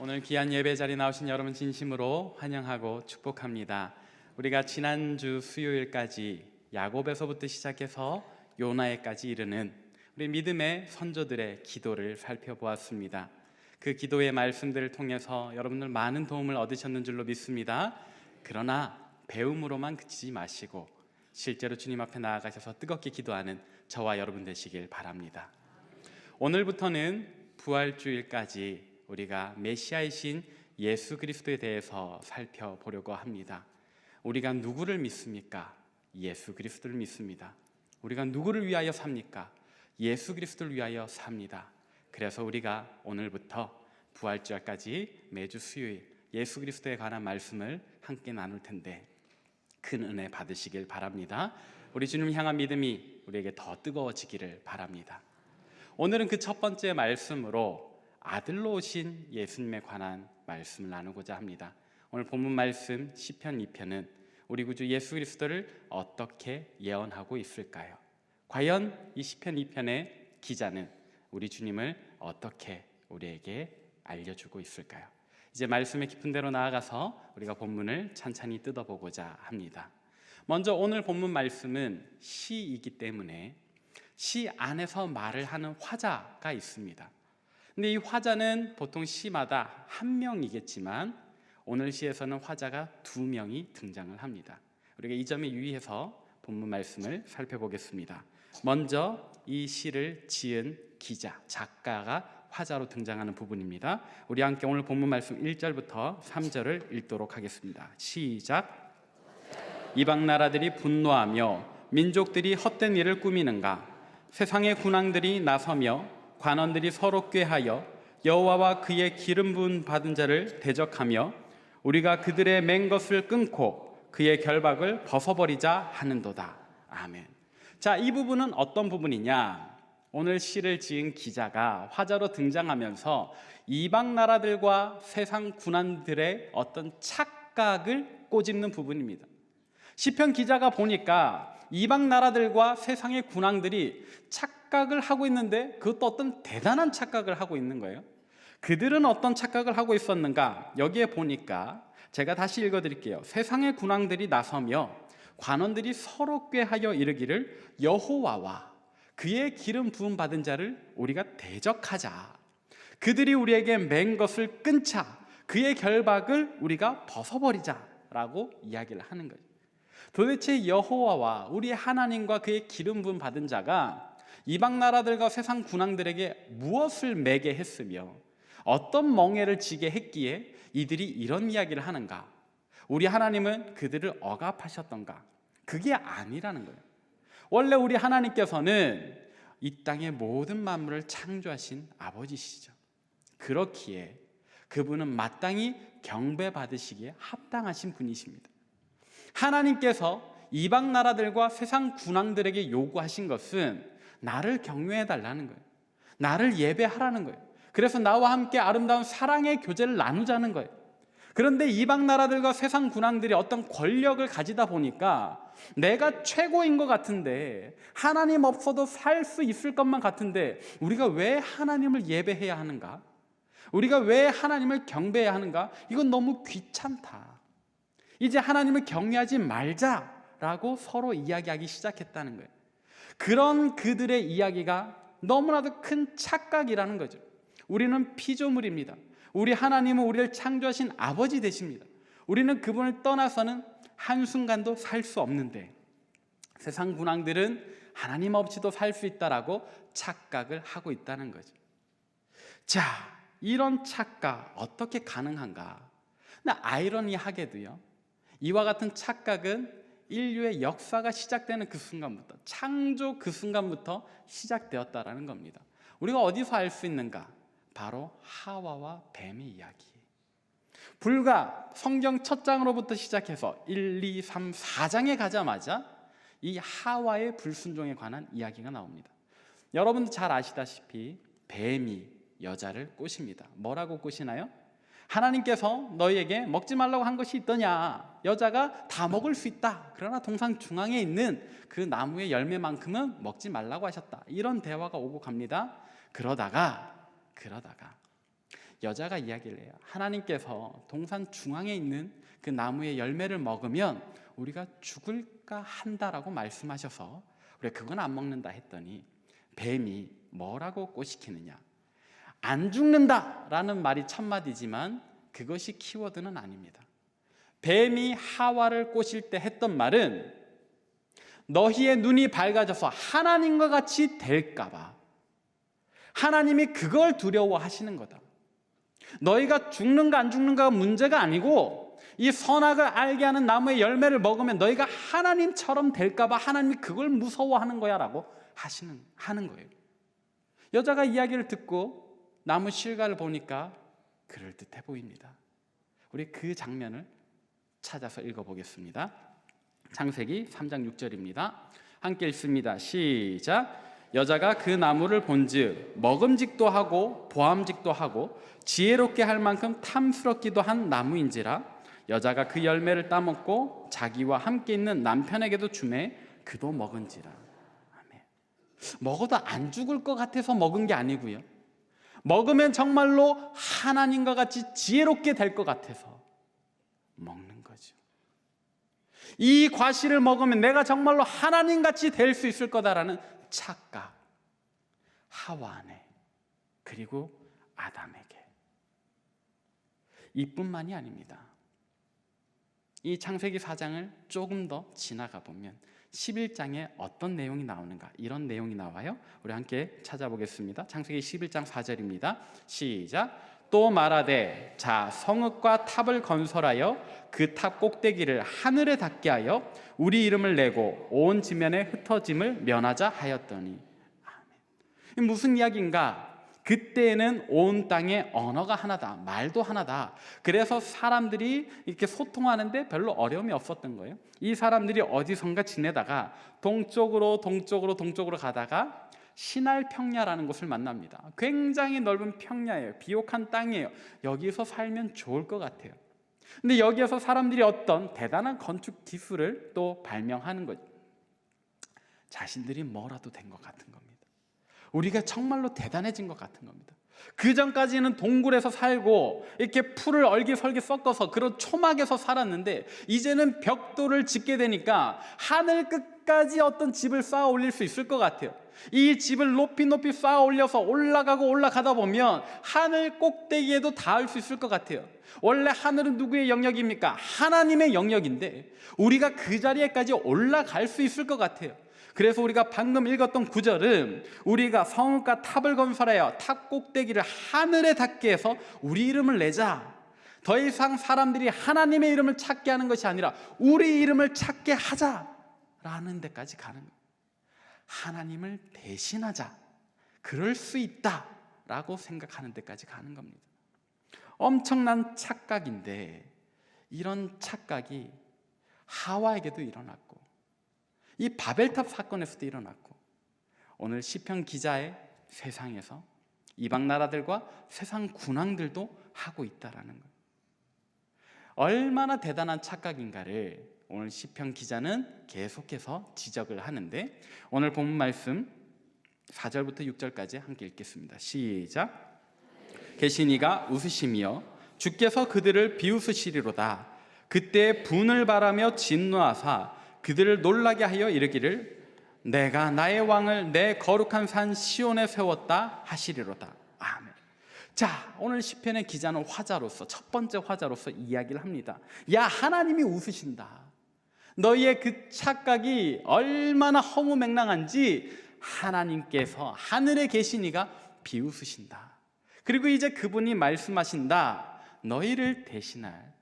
오늘 귀한 예배 자리에 나오신 여러분 진심으로 환영하고 축복합니다. 우리가 지난주 수요일까지 야곱에서부터 시작해서 요나에까지 이르는 우리 믿음의 선조들의 기도를 살펴보았습니다. 그 기도의 말씀들을 통해서 여러분들 많은 도움을 얻으셨는 줄로 믿습니다. 그러나 배움으로만 그치지 마시고 실제로 주님 앞에 나아가셔서 뜨겁게 기도하는 저와 여러분 되시길 바랍니다. 오늘부터는 부활주일까지 우리가 메시아이신 예수 그리스도에 대해서 살펴보려고 합니다. 우리가 누구를 믿습니까? 예수 그리스도를 믿습니다. 우리가 누구를 위하여 삽니까? 예수 그리스도를 위하여 삽니다. 그래서 우리가 오늘부터 부활주일까지 매주 수요일 예수 그리스도에 관한 말씀을 함께 나눌 텐데 큰 은혜 받으시길 바랍니다. 우리 주님 향한 믿음이 우리에게 더 뜨거워지기를 바랍니다. 오늘은 그 첫 번째 말씀으로 아들로 오신 예수님에 관한 말씀을 나누고자 합니다. 오늘 본문 말씀 시편 2편은 우리 구주 예수 그리스도를 어떻게 예언하고 있을까요? 과연 이 시편 2편의 기자는 우리 주님을 어떻게 우리에게 알려주고 있을까요? 이제 말씀의 깊은 데로 나아가서 우리가 본문을 찬찬히 뜯어보고자 합니다. 먼저 오늘 본문 말씀은 시이기 때문에 시 안에서 말을 하는 화자가 있습니다. 근데 이 화자는 보통 시마다 한 명이겠지만 오늘 시에서는 화자가 두 명이 등장을 합니다. 우리가 이 점에 유의해서 본문 말씀을 살펴보겠습니다. 먼저 이 시를 지은 기자, 작가가 화자로 등장하는 부분입니다. 우리 함께 오늘 본문 말씀 1절부터 3절을 읽도록 하겠습니다. 시작. 이방 나라들이 분노하며 민족들이 헛된 일을 꾸미는가? 세상의 군왕들이 나서며 관원들이 서로 꾀하여 여호와와 그의 기름 부은 받은 자를 대적하며 우리가 그들의 맨 것을 끊고 그의 결박을 벗어버리자 하는도다. 아멘. 자, 이 부분은 어떤 부분이냐? 오늘 시를 지은 기자가 화자로 등장하면서 이방 나라들과 세상 군왕들의 어떤 착각을 꼬집는 부분입니다. 시편 기자가 보니까 이방 나라들과 세상의 군왕들이 착각을 하고 있는데 그것도 어떤 대단한 착각을 하고 있는 거예요. 그들은 어떤 착각을 하고 있었는가? 여기에 보니까 제가 다시 읽어드릴게요. 세상의 군왕들이 나서며 관원들이 서로 꾀하여 이르기를 여호와와 그의 기름 부음 받은 자를 우리가 대적하자. 그들이 우리에게 맨 것을 끊자. 그의 결박을 우리가 벗어버리자라고 이야기를 하는 거예요. 도대체 여호와와 우리 하나님과 그의 기름 부음 받은 자가 이방 나라들과 세상 군왕들에게 무엇을 매게 했으며 어떤 멍에를 지게 했기에 이들이 이런 이야기를 하는가? 우리 하나님은 그들을 억압하셨던가? 그게 아니라는 거예요. 원래 우리 하나님께서는 이 땅의 모든 만물을 창조하신 아버지시죠. 그렇기에 그분은 마땅히 경배받으시기에 합당하신 분이십니다. 하나님께서 이방 나라들과 세상 군왕들에게 요구하신 것은 나를 경외해달라는 거예요. 나를 예배하라는 거예요. 그래서 나와 함께 아름다운 사랑의 교제를 나누자는 거예요. 그런데 이방 나라들과 세상 군왕들이 어떤 권력을 가지다 보니까 내가 최고인 것 같은데 하나님 없어도 살 수 있을 것만 같은데 우리가 왜 하나님을 예배해야 하는가? 우리가 왜 하나님을 경배해야 하는가? 이건 너무 귀찮다. 이제 하나님을 경외하지 말자라고 서로 이야기하기 시작했다는 거예요. 그런 그들의 이야기가 너무나도 큰 착각이라는 거죠. 우리는 피조물입니다. 우리 하나님은 우리를 창조하신 아버지 되십니다. 우리는 그분을 떠나서는 한순간도 살 수 없는데 세상 군왕들은 하나님 없이도 살 수 있다라고 착각을 하고 있다는 거죠. 자, 이런 착각 어떻게 가능한가? 근데 아이러니하게도요. 이와 같은 착각은 인류의 역사가 시작되는 그 순간부터, 창조 그 순간부터 시작되었다라는 겁니다. 우리가 어디서 알 수 있는가? 바로 하와와 뱀의 이야기. 불과 성경 첫 장으로부터 시작해서 1, 2, 3, 4장에 가자마자 이 하와의 불순종에 관한 이야기가 나옵니다. 여러분도 잘 아시다시피 뱀이 여자를 꼬십니다. 뭐라고 꼬시나요? 하나님께서 너희에게 먹지 말라고 한 것이 있더냐? 여자가 다 먹을 수 있다. 그러나 동상 중앙에 있는 그 나무의 열매만큼은 먹지 말라고 하셨다. 이런 대화가 오고 갑니다. 그러다가 여자가 이야기를 해요. 하나님께서 동산 중앙에 있는 그 나무의 열매를 먹으면 우리가 죽을까 한다라고 말씀하셔서 우리가 그건 안 먹는다 했더니 뱀이 뭐라고 꼬시키느냐, 안 죽는다라는 말이 첫 마디지만 그것이 키워드는 아닙니다. 뱀이 하와를 꼬실 때 했던 말은 너희의 눈이 밝아져서 하나님과 같이 될까 봐, 하나님이 그걸 두려워하시는 거다. 너희가 죽는가 안 죽는가가 문제가 아니고 이 선악을 알게 하는 나무의 열매를 먹으면 너희가 하나님처럼 될까 봐 하나님이 그걸 무서워하는 거야 라고 하는 거예요. 여자가 이야기를 듣고 나무 실과를 보니까 그럴듯해 보입니다. 우리 그 장면을 찾아서 읽어보겠습니다. 창세기 3장 6절입니다. 함께 읽습니다. 시작. 여자가 그 나무를 본즉 먹음직도 하고 보암직도 하고 지혜롭게 할 만큼 탐스럽기도 한 나무인지라 여자가 그 열매를 따먹고 자기와 함께 있는 남편에게도 주매 그도 먹은지라. 아멘. 먹어도 안 죽을 것 같아서 먹은 게 아니고요, 먹으면 정말로 하나님과 같이 지혜롭게 될 것 같아서 먹는 거죠. 이 과실을 먹으면 내가 정말로 하나님같이 될 수 있을 거다라는 착각, 하와 안에 그리고 아담에게. 이뿐만이 아닙니다. 이 창세기 4장을 조금 더 지나가 보면 11장에 어떤 내용이 나오는가, 이런 내용이 나와요. 우리 함께 찾아보겠습니다. 창세기 11장 4절입니다. 시작. 또 말하되 자 성읍과 탑을 건설하여 그 탑 꼭대기를 하늘에 닿게 하여 우리 이름을 내고 온 지면에 흩어짐을 면하자 하였더니. 아멘. 무슨 이야기인가? 그때에는 온 땅에 언어가 하나다, 말도 하나다. 그래서 사람들이 이렇게 소통하는데 별로 어려움이 없었던 거예요. 이 사람들이 어디선가 지내다가 동쪽으로 가다가 시날 평야라는 곳을 만납니다. 굉장히 넓은 평야예요. 비옥한 땅이에요. 여기서 살면 좋을 것 같아요. 근데 여기에서 사람들이 어떤 대단한 건축 기술을 또 발명하는 거죠. 자신들이 뭐라도 된 것 같은 겁니다. 우리가 정말로 대단해진 것 같은 겁니다. 그 전까지는 동굴에서 살고 이렇게 풀을 얼기설기 섞어서 그런 초막에서 살았는데 이제는 벽돌을 짓게 되니까 하늘 끝까지 어떤 집을 쌓아 올릴 수 있을 것 같아요. 이 집을 높이 쌓아 올려서 올라가다 보면 하늘 꼭대기에도 닿을 수 있을 것 같아요. 원래 하늘은 누구의 영역입니까? 하나님의 영역인데 우리가 그 자리에까지 올라갈 수 있을 것 같아요. 그래서 우리가 방금 읽었던 구절은 우리가 성읍과 탑을 건설하여 탑 꼭대기를 하늘에 닿게 해서 우리 이름을 내자. 더 이상 사람들이 하나님의 이름을 찾게 하는 것이 아니라 우리 이름을 찾게 하자라는 데까지 가는 거예요. 하나님을 대신하자, 그럴 수 있다라고 생각하는 데까지 가는 겁니다. 엄청난 착각인데 이런 착각이 하와에게도 일어났고 이 바벨탑 사건에서도 일어났고 오늘 시편 기자의 세상에서 이방 나라들과 세상 군왕들도 하고 있다라는 거예요. 얼마나 대단한 착각인가를 오늘 시편 기자는 계속해서 지적을 하는데 오늘 본문 말씀 4절부터 6절까지 함께 읽겠습니다. 시작. 계시니가 웃으시며 주께서 그들을 비웃으시리로다. 그때 분을 바라며 진노하사 그들을 놀라게 하여 이르기를 내가 나의 왕을 내 거룩한 산 시온에 세웠다 하시리로다. 아멘. 자, 오늘 시편의 기자는 화자로서 첫 번째 화자로서 이야기를 합니다. 야, 하나님이 웃으신다. 너희의 그 착각이 얼마나 허무맹랑한지 하나님께서 하늘에 계시니가 비웃으신다. 그리고 이제 그분이 말씀하신다. 너희를 대신할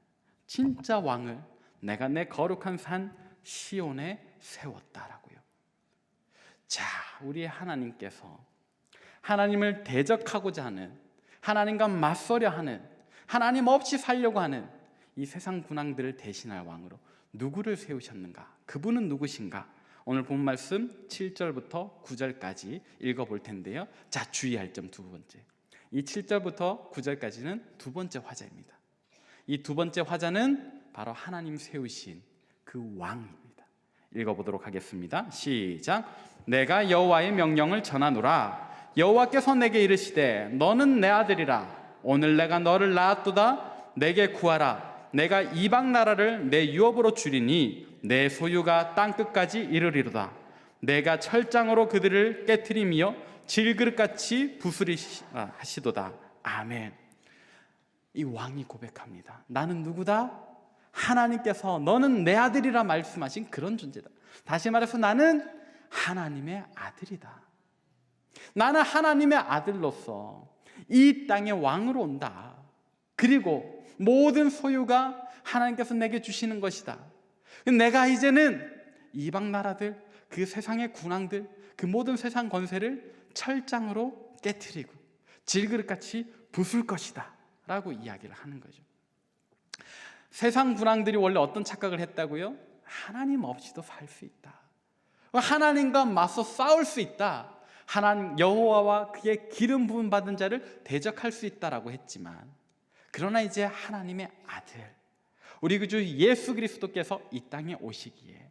진짜 왕을 내가 내 거룩한 산 시온에 세웠다라고요. 자, 우리 하나님께서 하나님을 대적하고자 하는, 하나님과 맞서려 하는, 하나님 없이 살려고 하는 이 세상 군왕들을 대신할 왕으로 누구를 세우셨는가? 그분은 누구신가? 오늘 본 말씀 7절부터 9절까지 읽어볼 텐데요. 자, 주의할 점 두 번째. 이 7절부터 9절까지는 두 번째 화자입니다. 이 두 번째 화자는 바로 하나님 세우신 그 왕입니다. 읽어보도록 하겠습니다. 시작. 내가 여호와의 명령을 전하노라. 여호와께서 내게 이르시되 너는 내 아들이라. 오늘 내가 너를 낳았도다. 내게 구하라. 내가 이방 나라를 내 유업으로 주리니 내 소유가 땅끝까지 이르리로다. 내가 철장으로 그들을 깨트리며 질그릇같이 부수리하시도다. 아멘. 이 왕이 고백합니다. 나는 누구다? 하나님께서 너는 내 아들이라 말씀하신 그런 존재다. 다시 말해서 나는 하나님의 아들이다. 나는 하나님의 아들로서 이 땅의 왕으로 온다. 그리고 모든 소유가 하나님께서 내게 주시는 것이다. 내가 이제는 이방 나라들, 그 세상의 군왕들, 그 모든 세상 권세를 철장으로 깨트리고 질그릇같이 부술 것이다 라고 이야기를 하는 거죠. 세상 군왕들이 원래 어떤 착각을 했다고요? 하나님 없이도 살 수 있다. 하나님과 맞서 싸울 수 있다. 하나님 여호와와 그의 기름 부음 받은 자를 대적할 수 있다라고 했지만, 그러나 이제 하나님의 아들 우리 구주 예수 그리스도께서 이 땅에 오시기에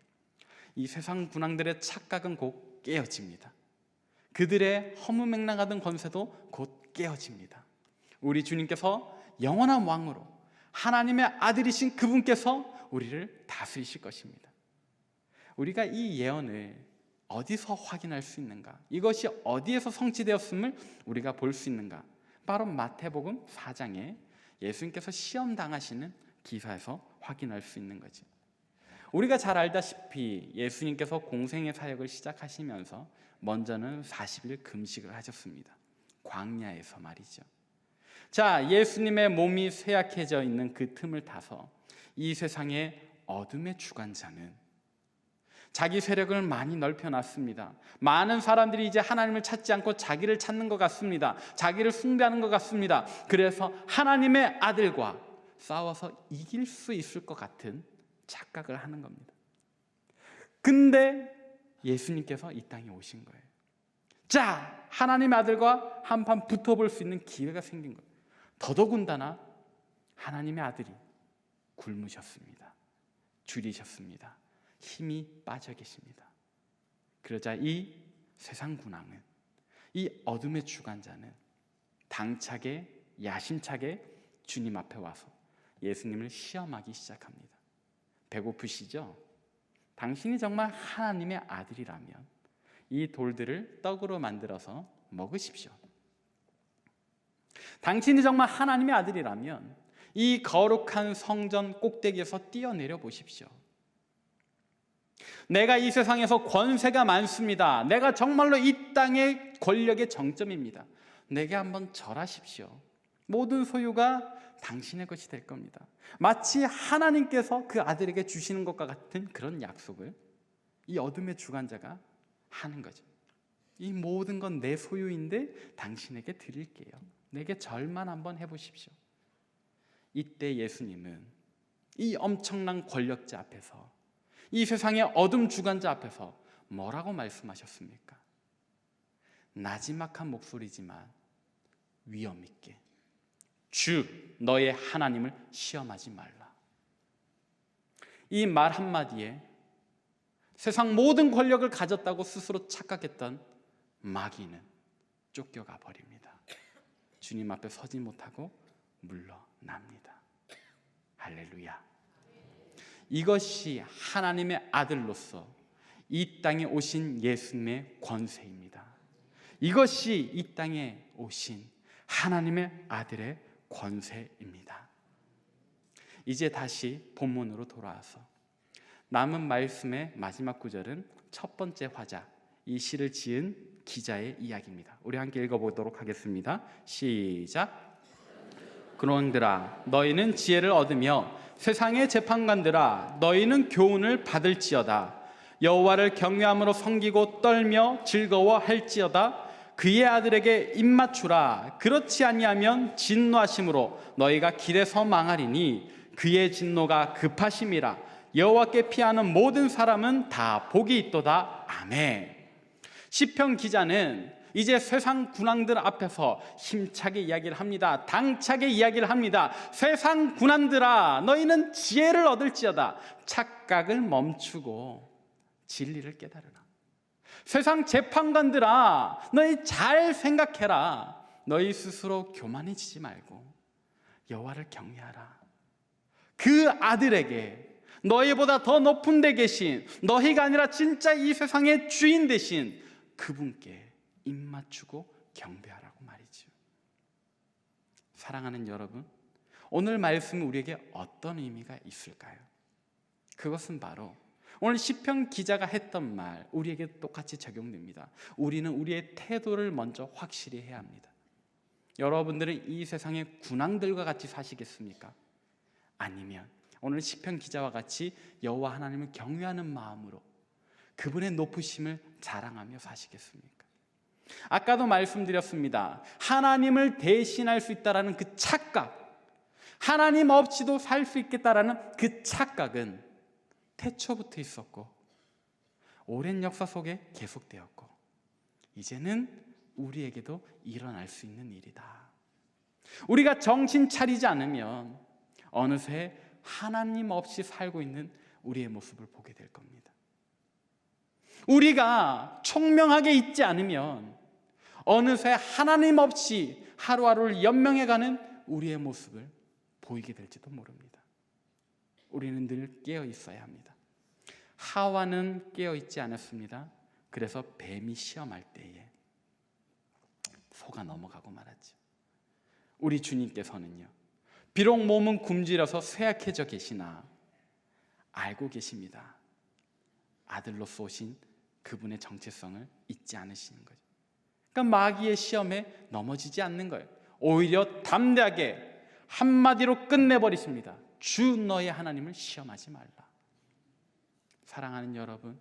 이 세상 군왕들의 착각은 곧 깨어집니다. 그들의 허무맹랑하던 권세도 곧 깨어집니다. 우리 주님께서 영원한 왕으로 하나님의 아들이신 그분께서 우리를 다스리실 것입니다. 우리가 이 예언을 어디서 확인할 수 있는가? 이것이 어디에서 성취되었음을 우리가 볼 수 있는가? 바로 마태복음 4장에 예수님께서 시험 당하시는 기사에서 확인할 수 있는 거죠. 우리가 잘 알다시피 예수님께서 공생의 사역을 시작하시면서 먼저는 40일 금식을 하셨습니다. 광야에서 말이죠. 자, 예수님의 몸이 쇠약해져 있는 그 틈을 타서 이 세상의 어둠의 주관자는 자기 세력을 많이 넓혀놨습니다. 많은 사람들이 이제 하나님을 찾지 않고 자기를 찾는 것 같습니다. 자기를 숭배하는 것 같습니다. 그래서 하나님의 아들과 싸워서 이길 수 있을 것 같은 착각을 하는 겁니다. 근데 예수님께서 이 땅에 오신 거예요. 자, 하나님의 아들과 한판 붙어볼 수 있는 기회가 생긴 거예요. 더더군다나 하나님의 아들이 굶으셨습니다. 줄이셨습니다. 힘이 빠져 계십니다. 그러자 이 세상 군왕은, 이 어둠의 주관자는 당차게 야심차게 주님 앞에 와서 예수님을 시험하기 시작합니다. 배고프시죠? 당신이 정말 하나님의 아들이라면 이 돌들을 떡으로 만들어서 먹으십시오. 당신이 정말 하나님의 아들이라면 이 거룩한 성전 꼭대기에서 뛰어내려 보십시오. 내가 이 세상에서 권세가 많습니다. 내가 정말로 이 땅의 권력의 정점입니다. 내게 한번 절하십시오. 모든 소유가 당신의 것이 될 겁니다. 마치 하나님께서 그 아들에게 주시는 것과 같은 그런 약속을 이 어둠의 주관자가 하는 거죠. 이 모든 건 내 소유인데 당신에게 드릴게요. 내게 절만 한번 해보십시오. 이때 예수님은 이 엄청난 권력자 앞에서, 이 세상의 어둠 주관자 앞에서 뭐라고 말씀하셨습니까? 나지막한 목소리지만 위엄 있게, 주 너의 하나님을 시험하지 말라. 이 말 한마디에 세상 모든 권력을 가졌다고 스스로 착각했던 마귀는 쫓겨가 버립니다. 주님 앞에 서지 못하고 물러납니다. 할렐루야. 이것이 하나님의 아들로서 이 땅에 오신 예수님의 권세입니다. 이것이 이 땅에 오신 하나님의 아들의 권세입니다. 이제 다시 본문으로 돌아와서 남은 말씀의 마지막 구절은 첫 번째 화자, 이 시를 지은 기자의 이야기입니다. 우리 함께 읽어보도록 하겠습니다. 시작. 군왕들아 너희는 지혜를 얻으며 세상의 재판관들아 너희는 교훈을 받을지어다. 여호와를 경외함으로 섬기고 떨며 즐거워할지어다. 그의 아들에게 입맞추라. 그렇지 아니하면 진노하심으로 너희가 길에서 망하리니 그의 진노가 급하심이라. 여호와께 피하는 모든 사람은 다 복이 있도다. 아멘. 시편 기자는 이제 세상 군왕들 앞에서 힘차게 이야기를 합니다. 당차게 이야기를 합니다. 세상 군왕들아 너희는 지혜를 얻을지어다. 착각을 멈추고 진리를 깨달으라. 세상 재판관들아 너희 잘 생각해라. 너희 스스로 교만해지지 말고 여호와를 경외하라. 그 아들에게 너희보다 더 높은 데 계신, 너희가 아니라 진짜 이 세상의 주인 되신 그분께 입맞추고 경배하라고 말이죠. 사랑하는 여러분, 오늘 말씀은 우리에게 어떤 의미가 있을까요? 그것은 바로 오늘 시편 기자가 했던 말, 우리에게 똑같이 적용됩니다. 우리는 우리의 태도를 먼저 확실히 해야 합니다. 여러분들은 이 세상의 군왕들과 같이 사시겠습니까? 아니면 오늘 시편 기자와 같이 여호와 하나님을 경외하는 마음으로 그분의 높으심을 자랑하며 사시겠습니까? 아까도 말씀드렸습니다. 하나님을 대신할 수 있다라는 그 착각, 하나님 없이도 살 수 있겠다라는 그 착각은 태초부터 있었고 오랜 역사 속에 계속되었고 이제는 우리에게도 일어날 수 있는 일이다. 우리가 정신 차리지 않으면 어느새 하나님 없이 살고 있는 우리의 모습을 보게 될 겁니다. 우리가 총명하게 있지 않으면 어느새 하나님 없이 하루하루를 연명해가는 우리의 모습을 보이게 될지도 모릅니다. 우리는 늘 깨어 있어야 합니다. 하와는 깨어 있지 않았습니다. 그래서 뱀이 시험할 때에 속아 넘어가고 말았죠. 우리 주님께서는요, 비록 몸은 굶주려서 쇠약해져 계시나 알고 계십니다. 아들로서 오신 그분의 정체성을 잊지 않으시는 거죠. 그러니까 마귀의 시험에 넘어지지 않는 거예요. 오히려 담대하게 한마디로 끝내버리십니다. 주 너의 하나님을 시험하지 말라. 사랑하는 여러분,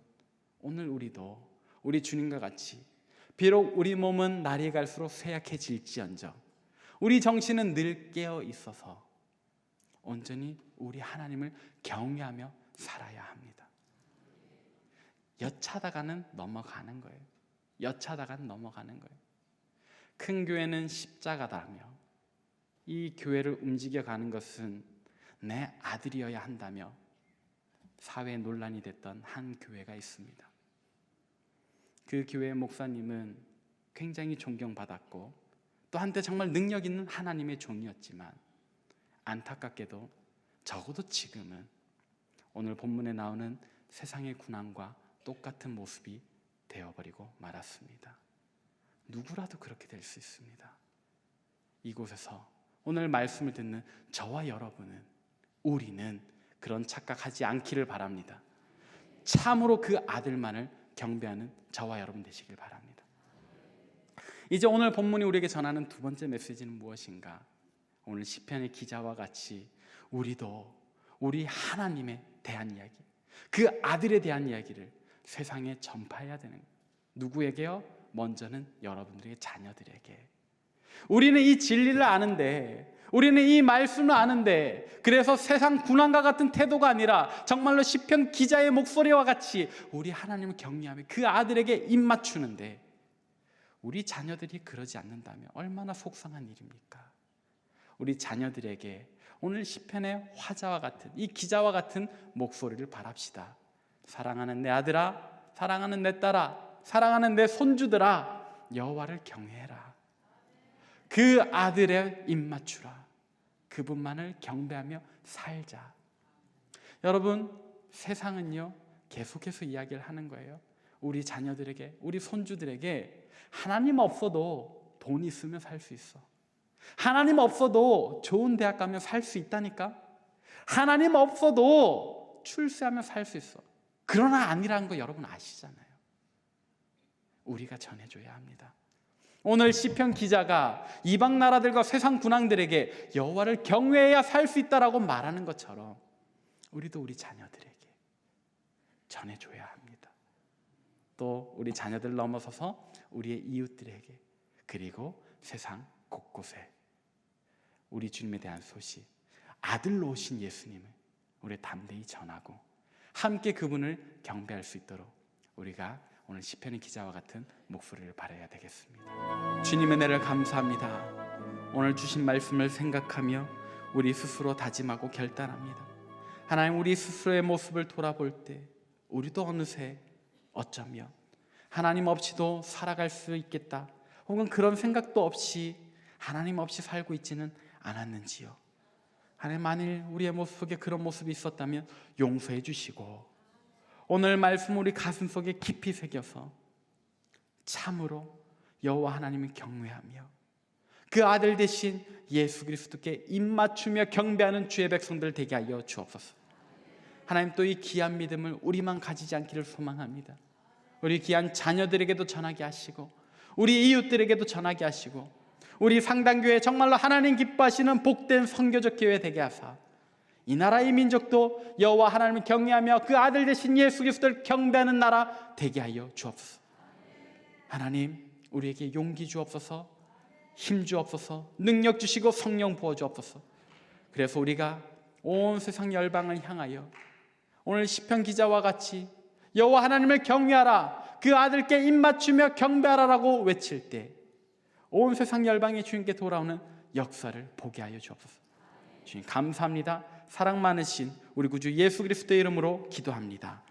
오늘 우리도 우리 주님과 같이 비록 우리 몸은 날이 갈수록 쇠약해질지언정 우리 정신은 늘 깨어 있어서 온전히 우리 하나님을 경외하며 살아야 합니다. 여차다가는 넘어가는 거예요. 여차다가는 넘어가는 거예요. 큰 교회는 십자가다며 이 교회를 움직여가는 것은 내 아들이어야 한다며 사회 논란이 됐던 한 교회가 있습니다. 그 교회의 목사님은 굉장히 존경받았고 또 한때 정말 능력 있는 하나님의 종이었지만 안타깝게도 적어도 지금은 오늘 본문에 나오는 세상의 군왕과 똑같은 모습이 되어버리고 말았습니다. 누구라도 그렇게 될 수 있습니다. 이곳에서 오늘 말씀을 듣는 저와 여러분은, 우리는 그런 착각하지 않기를 바랍니다. 참으로 그 아들만을 경배하는 저와 여러분 되시길 바랍니다. 이제 오늘 본문이 우리에게 전하는 두 번째 메시지는 무엇인가? 오늘 시편의 기자와 같이 우리도 우리 하나님에 대한 이야기, 그 아들에 대한 이야기를 세상에 전파해야 되는 거예요. 누구에게요? 먼저는 여러분들의 자녀들에게. 우리는 이 진리를 아는데, 우리는 이 말씀을 아는데, 그래서 세상 군왕과 같은 태도가 아니라 정말로 시편 기자의 목소리와 같이 우리 하나님을 경외하며 그 아들에게 입맞추는데 우리 자녀들이 그러지 않는다면 얼마나 속상한 일입니까? 우리 자녀들에게 오늘 시편의 화자와 같은, 이 기자와 같은 목소리를 바랍시다. 사랑하는 내 아들아, 사랑하는 내 딸아, 사랑하는 내 손주들아, 여호와를 경외해라. 그 아들의 입맞추라. 그분만을 경배하며 살자. 여러분, 세상은요 계속해서 이야기를 하는 거예요. 우리 자녀들에게, 우리 손주들에게 하나님 없어도 돈 있으면 살 수 있어. 하나님 없어도 좋은 대학 가면 살 수 있다니까. 하나님 없어도 출세하며 살 수 있어. 그러나 아니라는 거 여러분 아시잖아요. 우리가 전해줘야 합니다. 오늘 시편 기자가 이방 나라들과 세상 군왕들에게 여호와를 경외해야 살 수 있다라고 말하는 것처럼 우리도 우리 자녀들에게 전해줘야 합니다. 또 우리 자녀들 넘어서서 우리의 이웃들에게, 그리고 세상 곳곳에 우리 주님에 대한 소식, 아들로 오신 예수님을 우리 담대히 전하고 함께 그분을 경배할 수 있도록 우리가 오늘 시편의 기자와 같은 목소리를 발해야 되겠습니다. 주님의 은혜를 감사합니다. 오늘 주신 말씀을 생각하며 우리 스스로 다짐하고 결단합니다. 하나님, 우리 스스로의 모습을 돌아볼 때 우리도 어느새 어쩌면 하나님 없이도 살아갈 수 있겠다, 혹은 그런 생각도 없이 하나님 없이 살고 있지는 않았는지요? 하나님, 만일 우리의 모습 속에 그런 모습이 있었다면 용서해 주시고 오늘 말씀 우리 가슴 속에 깊이 새겨서 참으로 여호와 하나님을 경외하며 그 아들 대신 예수 그리스도께 입맞추며 경배하는 주의 백성들 되게 하여 주옵소서. 하나님, 또 이 귀한 믿음을 우리만 가지지 않기를 소망합니다. 우리 귀한 자녀들에게도 전하게 하시고 우리 이웃들에게도 전하게 하시고 우리 상당교회 정말로 하나님 기뻐하시는 복된 선교적 교회 되게 하사 이 나라의 민족도 여호와 하나님을 경외하며 그 아들 되신 예수 그리스도를 경배하는 나라 되게 하여 주옵소서. 하나님, 우리에게 용기 주옵소서, 힘 주옵소서, 능력 주시고 성령 부어 주옵소서. 그래서 우리가 온 세상 열방을 향하여 오늘 시편 기자와 같이 여호와 하나님을 경외하라, 그 아들께 입맞추며 경배하라라고 외칠 때 온 세상 열방이 주님께 돌아오는 역사를 보게 하여 주옵소서. 주님 감사합니다. 사랑 많으신 우리 구주 예수 그리스도의 이름으로 기도합니다.